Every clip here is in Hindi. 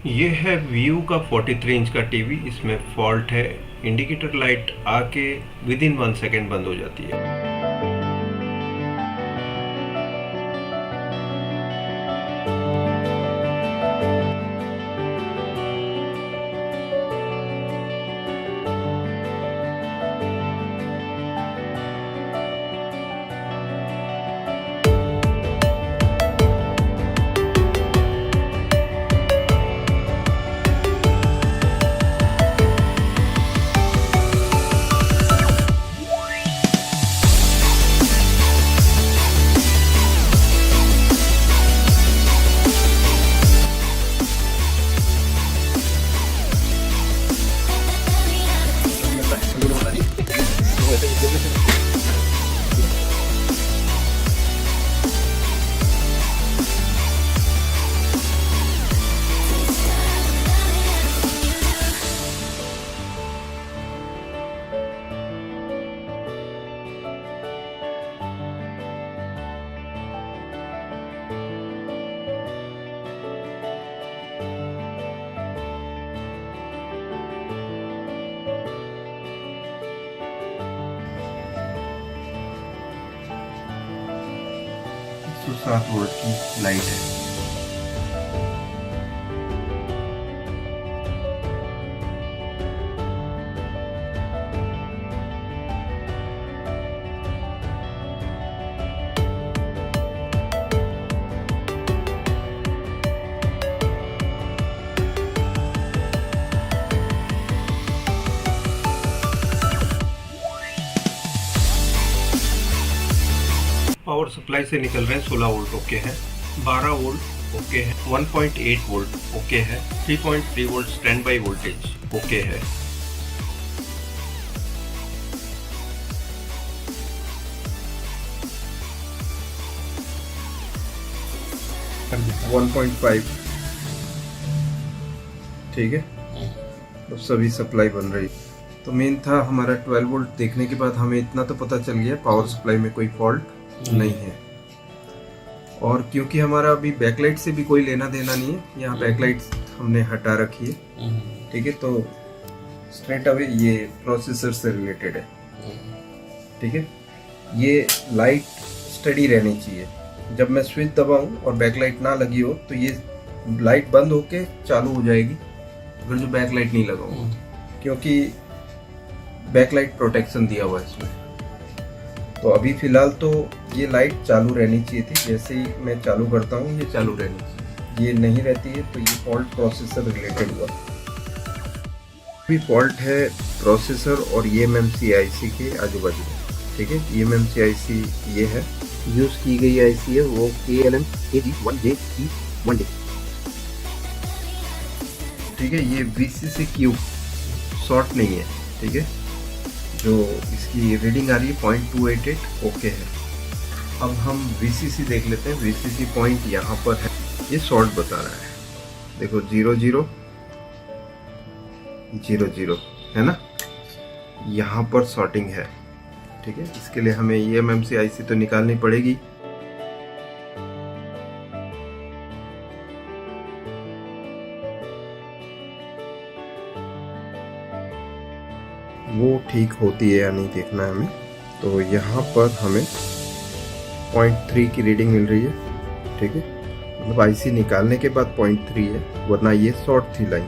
ये है व्यू का 43 इंच का टीवी। इसमें फॉल्ट है, इंडिकेटर लाइट आके विद इन 1 सेकेंड बंद हो जाती है। तो 7 वोल्ट की लाइट है। पावर सप्लाई से निकल रहे हैं 16 वोल्ट ओके है, 12 वोल्ट ओके है, 1.8 वोल्ट ओके है, 3.3 volt stand by voltage okay है। वन पॉइंट फाइव ठीक है, तो सभी सप्लाई बन रही। तो मेन था हमारा 12 वोल्ट। देखने के बाद हमें इतना तो पता चल गया पावर सप्लाई में कोई फॉल्ट नहीं है। और क्योंकि हमारा अभी बैकलाइट से भी कोई लेना देना नहीं है, यहाँ बैकलाइट हमने हटा रखी है, ठीक है, तो स्ट्रेट अवे ये प्रोसेसर से रिलेटेड है, ठीक है। ये लाइट स्टडी रहनी चाहिए। जब मैं स्विच दबाऊं और बैकलाइट ना लगी हो तो ये लाइट बंद होके चालू हो जाएगी, अगर जो बैकलाइट नहीं लगाऊं, क्योंकि बैकलाइट प्रोटेक्शन दिया हुआ है इसमें। तो अभी फिलहाल तो ये लाइट चालू रहनी चाहिए थी। जैसे ही मैं चालू करता हूँ ये चालू रहनी चाहिए, ये नहीं रहती है तो ये फॉल्ट प्रोसेसर रिलेटेड हुआ। भी फॉल्ट है प्रोसेसर और eMMC IC के आजू बाजू में, ठीक है। eMMC IC ये है, यूज की गई IC है वो KLM AG1J, ठीक है। ये VCC क्यूब शॉर्ट नहीं है, ठीक है। जो इसकी रीडिंग आ रही है 0.288 ओके है। अब हम VCC देख लेते हैं। VCC पॉइंट यहाँ पर है, ये शॉर्ट बता रहा है, देखो 0000 है ना, यहाँ पर शॉर्टिंग है, ठीक है। इसके लिए हमें eMMC IC तो निकालनी पड़ेगी। वो ठीक होती है या नहीं देखना है हमें। तो यहाँ पर हमें 0.3 की रीडिंग मिल रही है, ठीक है। मतलब IC निकालने के बाद 0.3 है, वरना ये शॉर्ट थी लाइन।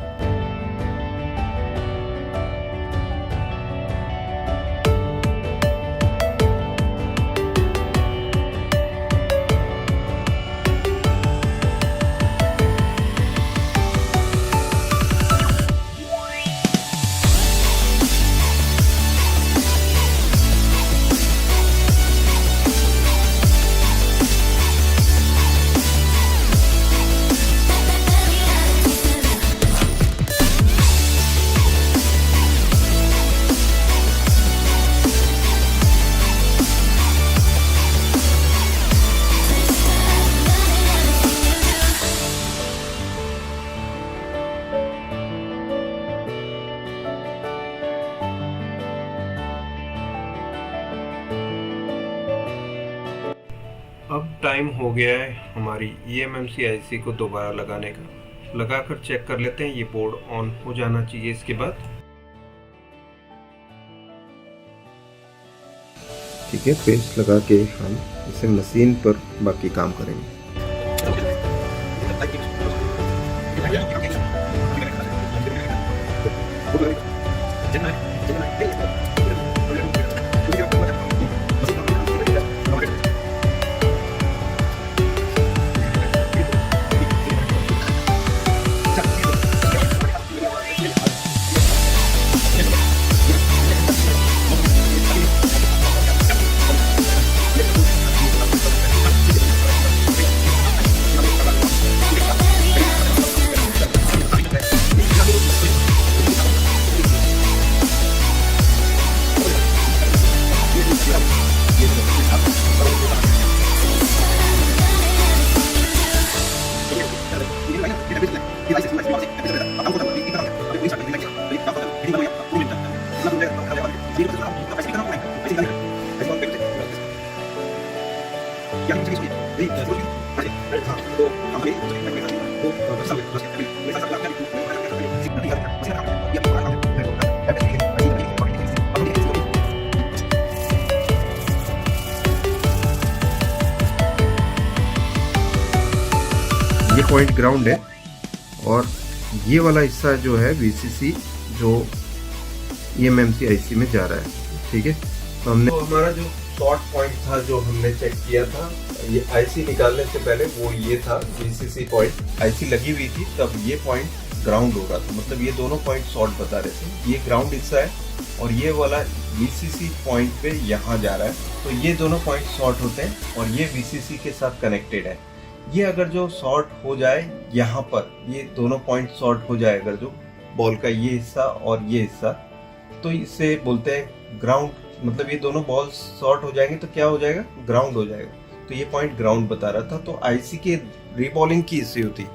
अब टाइम हो गया है हमारी eMMC IC को दोबारा लगाने का। लगाकर चेक कर लेते हैं। ये बोर्ड ऑन हो जाना चाहिए इसके बाद। ठीक है, पेस्ट लगा के हम इसे मशीन पर बाकी काम करेंगे। ये पॉइंट ग्राउंड है और ये वाला हिस्सा जो है VCC जो eMMC IC में जा रहा है। ठीक है, तो हमने हमारा जो शॉर्ट पॉइंट था जो हमने चेक किया था ये IC निकालने से पहले, वो ये था VCC पॉइंट। IC लगी हुई थी तब ये पॉइंट ग्राउंड हो रहा था, मतलब ये दोनों पॉइंट शॉर्ट बता रहे थे। ये ग्राउंड हिस्सा है और ये वाला VCC पॉइंट पे यहाँ जा रहा है, तो ये दोनों पॉइंट शॉर्ट होते हैं और ये VCC के साथ कनेक्टेड है। ये अगर जो शॉर्ट हो जाए यहाँ पर, ये दोनों पॉइंट शॉर्ट हो जाए अगर जो बॉल का ये हिस्सा और ये हिस्सा, तो इसे बोलते हैं ग्राउंड। मतलब ये दोनों बॉल शॉर्ट हो जाएंगे तो क्या हो जाएगा, ग्राउंड हो जाएगा। तो ये पॉइंट ग्राउंड बता रहा था। तो IC के रीबॉलिंग की इससे होती।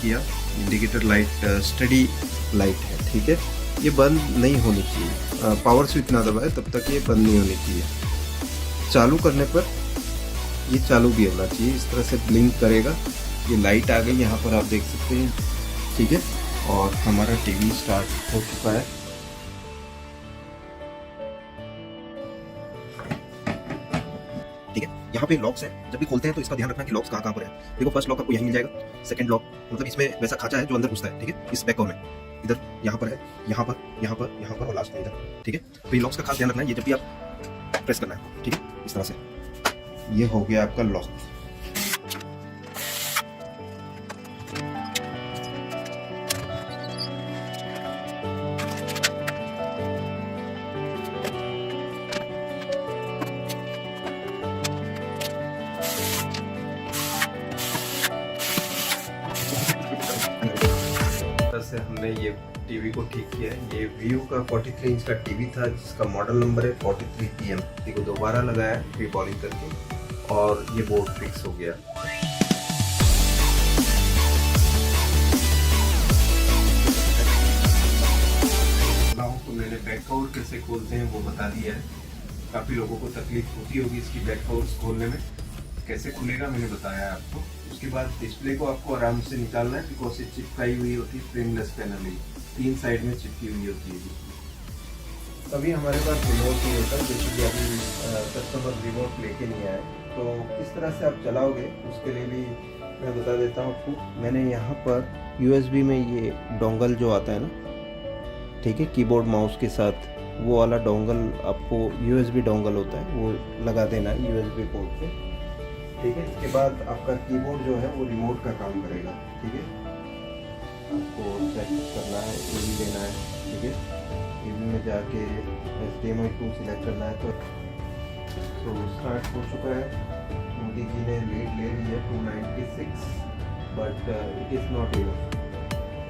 किया इंडिकेटर लाइट स्टडी लाइट है। ठीक है, ये बंद नहीं होनी चाहिए। पावर स्विच ना दबाए तब तक ये बंद नहीं होनी चाहिए। चालू करने पर ये चालू भी होना चाहिए, इस तरह से ब्लिंक करेगा। ये लाइट आ गई यहाँ पर, आप देख सकते हैं। ठीक है, और हमारा टीवी स्टार्ट हो चुका है। ठीक है, यहाँ पे लॉक्स है, जब भी खोलते हैं तो इसका ध्यान रखना कि लॉक्स कहाँ पर है। देखो, फर्स्ट लॉक आपको यहीं मिल जाएगा, सेकंड लॉक मतलब इसमें वैसा खांचा है जो अंदर घुसता है। ठीक है, इस बैक कवर में इधर यहाँ पर है, यहाँ पर, यहाँ पर, यहाँ पर और लास्ट में इधर। ठीक है, तो ये लॉक्स का खास ध्यान रखना है, ये जब भी आप प्रेस करना है। ठीक है, इस तरह से ये हो गया आपका लॉक। से हमने ये टीवी को ठीक किया है। ये व्यू का 43 इंच का टीवी था जिसका मॉडल नंबर है 43PM। इसको दोबारा लगाया रीबॉलिंग करके और ये बोर्ड फिक्स हो गया। तो मैंने बैक कवर कैसे खोलते हैं वो बता दिया है। काफ़ी लोगों को तकलीफ होती होगी इसकी बैक कवर्स खोलने में। कैसे खुलेगा मैंने बताया है आपको। उसके बाद डिस्प्ले को आपको आराम से निकालना है, बिकॉज ये चिपकाई हुई होती है, फ्रेमलेस पैनल है, 3 साइड में चिपकी हुई होती है। तभी हमारे पास रिमोट नहीं होता, जैसे कि अभी कस्टमर रिमोट लेके नहीं आए, तो किस तरह से आप चलाओगे उसके लिए भी मैं बता देता हूँ आपको। मैंने यहाँ पर USB में ये डोंगल जो आता है ना, ठीक है, कीबोर्ड माउस के साथ वो वाला डोंगल आपको USB डोंगल होता है वो लगा देना है USB पोर्ट पे। ठीक है, इसके बाद आपका कीबोर्ड जो है वो रिमोट का काम करेगा। ठीक है, आपको सेट करना है, AV लेना है। ठीक है, AV में जाके HDMI 2 सिलेक्ट करना है। तो सो स्टार्ट हो चुका है। मोदी जी ने लीड ले ली है 296, but it is not enough.